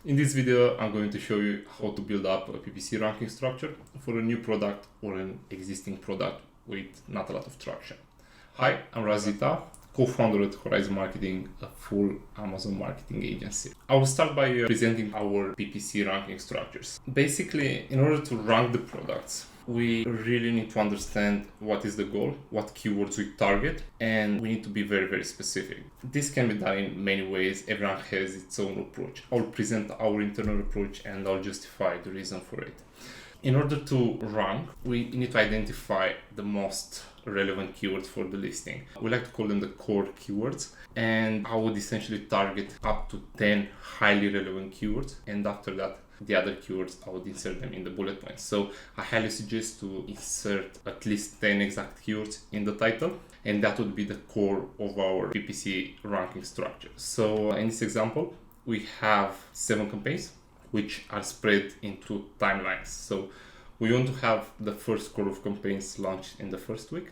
In this video, I'm going to show you how to build up a PPC ranking structure for a new product or an existing product with not a lot of traction. Hi, I'm Razita, co-founder at Horison Marketing, a full Amazon marketing agency. I will start by presenting our PPC ranking structures. Basically, in order to rank the products, we really need to understand what is the goal, what keywords we target, and we need to be very, very specific. This can be done in many ways. Everyone has its own approach. I'll present our internal approach and I'll justify the reason for it. In order to rank, we need to identify the most relevant keywords for the listing. We like to call them the core keywords, and I would essentially target up to 10 highly relevant keywords, and after that the other keywords I would insert them in the bullet points. So I highly suggest to insert at least 10 exact keywords in the title, and that would be the core of our PPC ranking structure. So in this example, we have 7 campaigns which are spread into timelines. So we want to have the first core of campaigns launched in the first week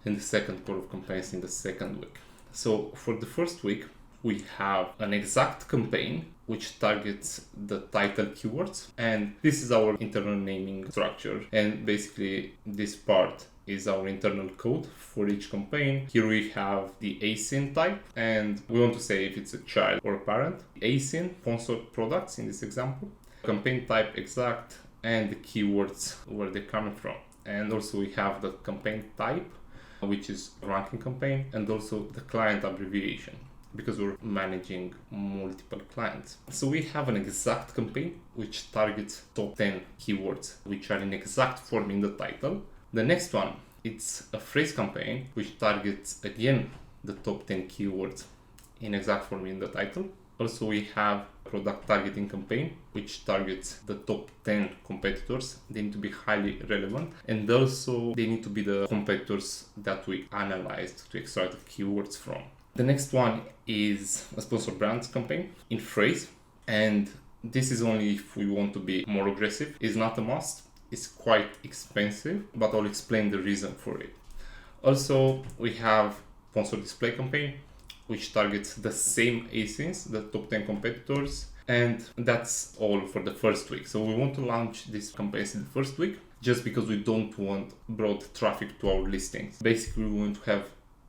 and the second core of campaigns in the second week. So for the first week, we have an exact campaign which targets the title keywords, and this is our internal naming structure. And basically this part is our internal code for each campaign. Here we have the ASIN type, and we want to say if it's a child or a parent. ASIN, sponsored products in this example, campaign type exact, and the keywords where they're coming from. And also we have the campaign type, which is ranking campaign, and also the client abbreviation, because we're managing multiple clients. So we have an exact campaign which targets top 10 keywords which are in exact form in the title. The next one, it's a phrase campaign which targets again the top 10 keywords in exact form in the title. Also we have product targeting campaign which targets the top 10 competitors. They need to be highly relevant, and also they need to be the competitors that we analyzed to extract the keywords from. The next one is a sponsored brands campaign in phrase, and this is only if we want to be more aggressive. It's not a must. It's quite expensive, but I'll explain the reason for it. Also, we have sponsored display campaign, which targets the same ASINs, the top 10 competitors, and that's all for the first week. So we want to launch these campaigns in the first week just because we don't want broad traffic to our listings. Basically, we want to have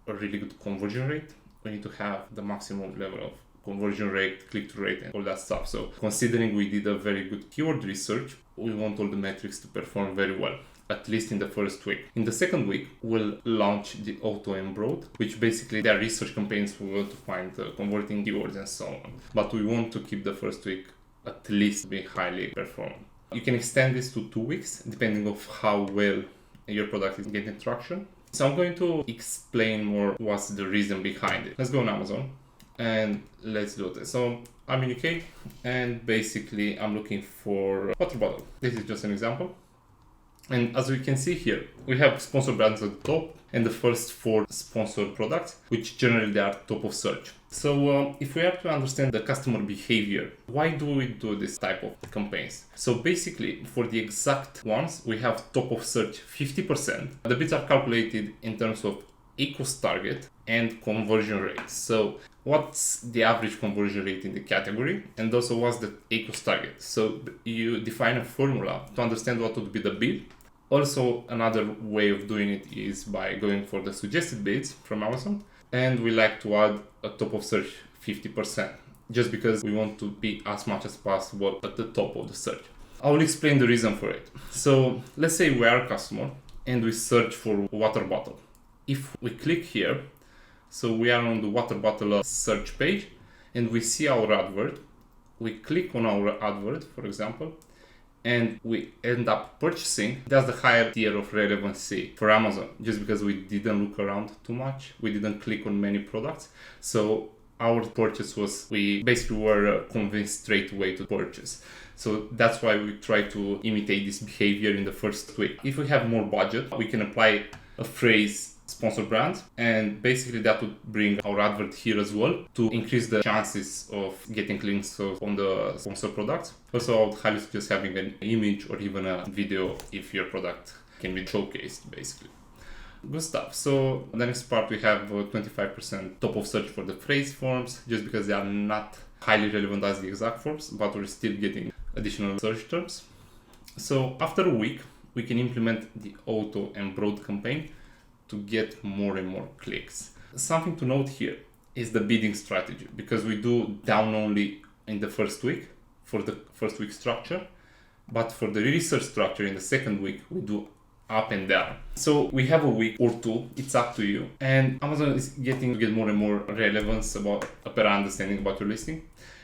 a really good conversion rate. We need to have the maximum level of conversion rate, click-through rate, and all that stuff. So considering we did a very good keyword research, we want all the metrics to perform very well, at least in the first week. In the second week, we'll launch the auto and broad, which basically they are research campaigns we want to find converting keywords and so on. But we want to keep the first week at least be highly performing. You can extend this to 2 weeks, depending on how well your product is getting traction. So I'm going to explain more what's the reason behind it. Let's go on Amazon and let's do this. So I'm in UK, and basically I'm looking for a water bottle. This is just an example. And as we can see here, we have sponsored brands at the top and the first 4 sponsored products, which generally they are top of search. So if we have to understand the customer behavior, why do we do this type of campaigns? So basically for the exact ones, we have top of search 50%. The bids are calculated in terms of equals target and conversion rate. So what's the average conversion rate in the category, and also what's the equals target? So you define a formula to understand what would be the bid. Also, another way of doing it is by going for the suggested bids from Amazon, and we like to add a top of search 50%, just because we want to be as much as possible at the top of the search. I will explain the reason for it. So let's say we are a customer and we search for water bottle. If we click here, so we are on the water bottle search page and we see our advert, we click on our advert, for example, and we end up purchasing. That's the higher tier of relevancy for Amazon, just because we didn't look around too much. We didn't click on many products. So our purchase was, we basically were convinced straight away to purchase. So that's why we try to imitate this behavior in the first week. If we have more budget, we can apply a phrase sponsored brand, and basically that would bring our advert here as well to increase the chances of getting links on the sponsored products. Also, I would highly suggest having an image or even a video if your product can be showcased, basically. Good stuff. So the next part, we have 25% top of search for the phrase forms, just because they are not highly relevant as the exact forms, but we're still getting additional search terms. So after a week, we can implement the auto and broad campaign to get more and more clicks. Something to note here is the bidding strategy, because we do down only in the first week for the first week structure, but for the research structure in the second week, we do up and down. So we have a week or two, it's up to you. And Amazon is getting to get more and more relevance about a better understanding about your listing.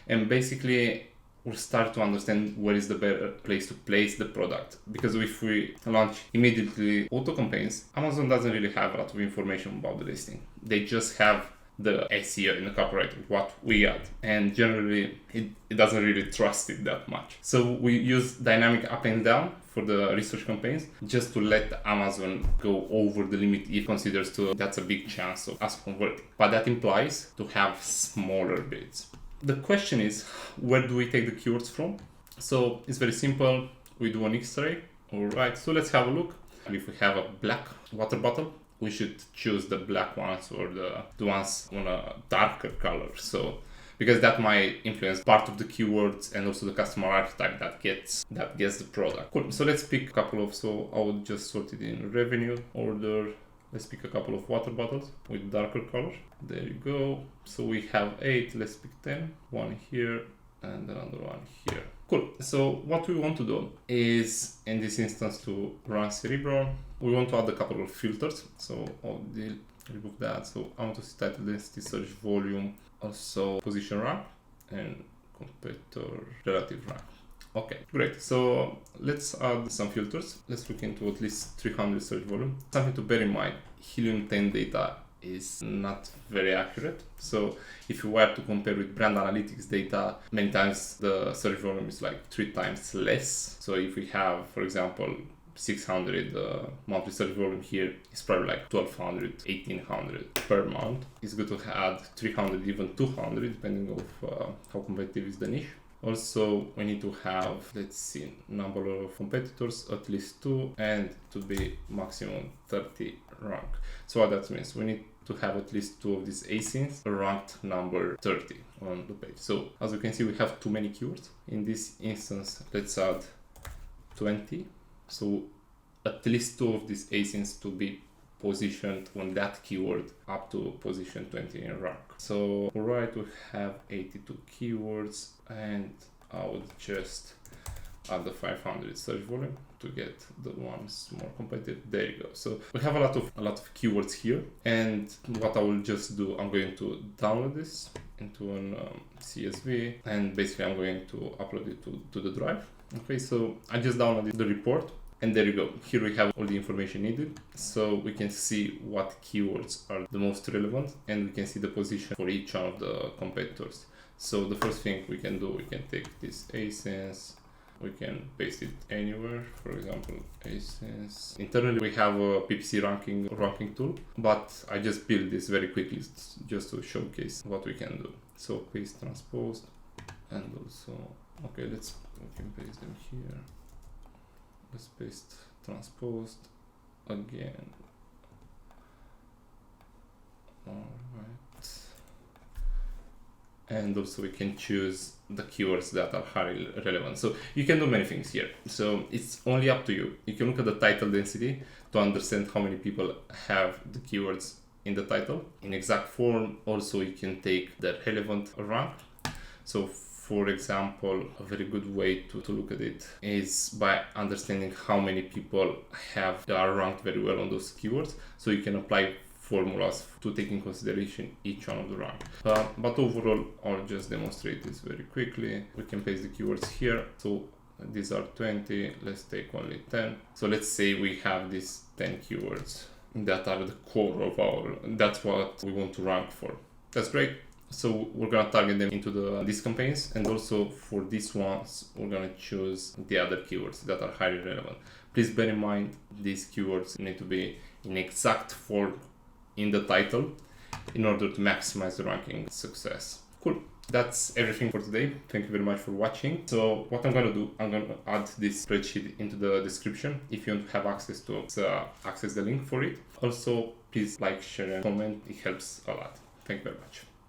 And basically, we'll start to understand where is the better place to place the product. Because if we launch immediately auto campaigns, Amazon doesn't really have a lot of information about the listing. They just have the SEO in the copyright, what we add. And generally, it doesn't really trust it that much. So we use dynamic up and down for the research campaigns, just to let Amazon go over the limit if considers that's a big chance of us converting. But that implies to have smaller bids. The question is, where do we take the keywords from? So it's very simple. We do an X-ray. All right, so let's have a look. If we have a black water bottle, we should choose the black ones or the ones on a darker color. So because that might influence part of the keywords and also the customer archetype that gets the product. Cool. So let's pick a couple of, so I would just sort it in revenue order. Let's pick a couple of water bottles with darker color. There you go. So we have 8, let's pick 10. One here and another one here. Cool. So what we want to do is, in this instance, to run Cerebro, we want to add a couple of filters. So I'll remove that. So I want to see title density, search volume, also position rank, and competitor relative rank. Okay, great. So let's add some filters. Let's look into at least 300 search volume. Something to bear in mind, helium 10 data is not very accurate. So if you were to compare with brand analytics data, many times the search volume is like 3 times less. So if we have, for example, 600 monthly search volume here, it's probably like 1200, 1800 per month. It's good to add 300, even 200, depending on how competitive is the niche. Also, we need to have, let's see, number of competitors, at least 2, and to be maximum 30 rank. So what that means, we need to have at least 2 of these ASINs ranked number 30 on the page. So as you can see, we have too many keywords. In this instance, let's add 20. So at least 2 of these ASINs to be positioned on that keyword up to position 20 in rank. So alright, we have 82 keywords, and I would just add the 500 search volume to get the ones more competitive. There you go. So we have a lot of keywords here, and what I will just do, I'm going to download this into an CSV, and basically I'm going to upload it to the drive. Okay, so I just downloaded the report. And there you go. Here we have all the information needed. So we can see what keywords are the most relevant, and we can see the position for each one of the competitors. So the first thing we can do, we can take this ASINs, we can paste it anywhere. For example, ASINs. Internally, we have a PPC ranking tool, but I just built this very quickly just to showcase what we can do. So paste transposed, and also, okay, we can paste them here. Let's paste transposed again. Alright. And also we can choose the keywords that are highly relevant. So you can do many things here. So it's only up to you. You can look at the title density to understand how many people have the keywords in the title. In exact form, also you can take the relevant rank. So for example, a very good way to look at it is by understanding how many people are ranked very well on those keywords. So you can apply formulas to take in consideration each one of the rank. But overall, I'll just demonstrate this very quickly. We can paste the keywords here. So these are 20, let's take only 10. So let's say we have these 10 keywords that are the core of that's what we want to rank for. That's great. So we're gonna target them into these campaigns, and also for these ones, we're gonna choose the other keywords that are highly relevant. Please bear in mind, these keywords need to be in exact form in the title in order to maximize the ranking success. Cool. That's everything for today. Thank you very much for watching. So what I'm gonna do, I'm gonna add this spreadsheet into the description if you want to have access to access the link for it. Also, please like, share, and comment. It helps a lot. Thank you very much.